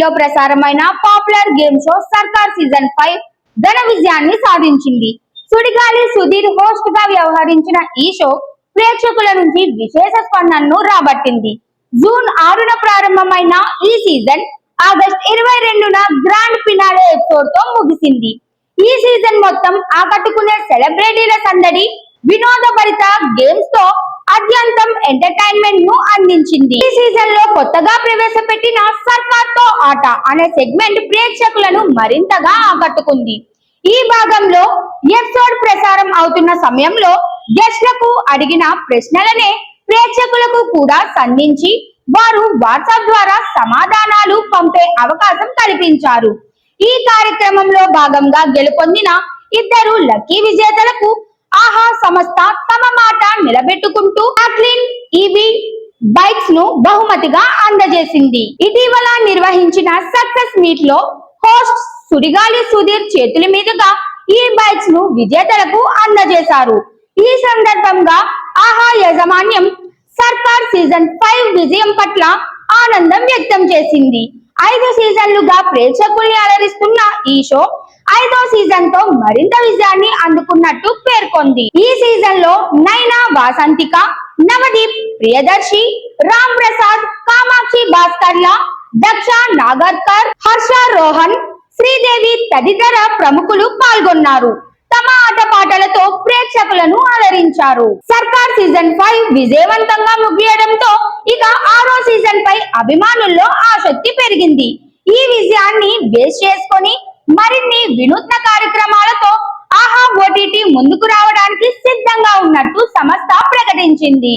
టీవీలో ప్రసారమైన popular game show సర్కార్ సీజన్ 5 ఘన విజయాన్ని సాధించింది. సుడిగాలి సుధీర్ హోస్ట్ గా వ్యవహరించిన ఈ షో ప్రేక్షకుల నుంచి విశేష స్పందనను రాబట్టింది. జూన్ 6న ప్రారంభమైన ఈ సీజన్ ఆగస్టు 22న గ్రాండ్ ఫినాలే ఎపిసోడ్ తో ముగిసింది. ఈ సీజన్ మొత్తం ఆకట్టుకునే సెలబ్రిటీల సందడి, వినోదభరిత గేమ్స్ తో అత్యంతం ఎంటర్టైన్మెంట్ ను అందించింది. ఈ సీజన్ లో కొత్తగా ప్రవేశపెట్టిన సర్కార్ తో ఆట అనే సెగ్మెంట్ ప్రేక్షకులను మరింతగా ఆకట్టుకుంది. ఈ భాగంలో ఎపిసోడ్ ప్రసారం అవుతున్న సమయంలో గెస్ట్లకు అడిగిన ప్రశ్నలనే ప్రేక్షకులకు కూడా సంధించి వారు వాట్సాప్ ద్వారా సమాధానాలు పంపే అవకాశం కల్పించారు. ఈ కార్యక్రమంలో భాగంగా గెలుపొందిన ఇద్దరు లక్కీ విజేతలకు ఆహా సంస్థ తమ మాట నిలబెట్టుకుంటూ అక్లీన్ ఈవీ బైక్స్ ను బహుమతిగా అందజేసింది. ఇటీవల నిర్వహించిన సక్సెస్ మీట్ లో హోస్ట్ సుడిగాలి సుధీర్ చేతుల మీదుగా ఈ బైక్స్ ను విజేతలకు అందజేశారు. ఈ సందర్భంగా ఆహా యాజమాన్యం సర్కార్ సీజన్ 5 విజయం పట్ల ఆనందం వ్యక్తం చేసింది. 5 సీజన్లుగా ప్రేక్షకుల్ని అలరిస్తున్న ఈ షో 5వ సీజన్ తో మరింత విజయాన్ని అందుకున్నట్టు పేర్కొంది. ఈ సీజన్ లో నైనా వాసంతిక, నవదీప్, ప్రియదర్శి, రామ్ ప్రసాద్, కామాక్షి భాస్కర్ల, దక్ష నాగర్కర్, హర్ష రోహన్, శ్రీదేవి తదితర ప్రముఖులు పాల్గొన్నారు. తమ ఆటపాటలతో ప్రేక్షకులను అలరించారు. సర్కార్ సీజన్ 5 విజయవంతంగా ముగియడంతో ఇక 6వ సీజన్ పై అభిమానుల్లో ఆసక్తి పెరిగింది. ఈ విజయాన్ని బేస్ చేసుకొని మరిన్ని వినూత్న కార్యక్రమాలతో ఆహా ఓటీటీ ముందుకు రావడానికి సిద్ధంగా ఉన్నట్టు సంస్థ ప్రకటించింది.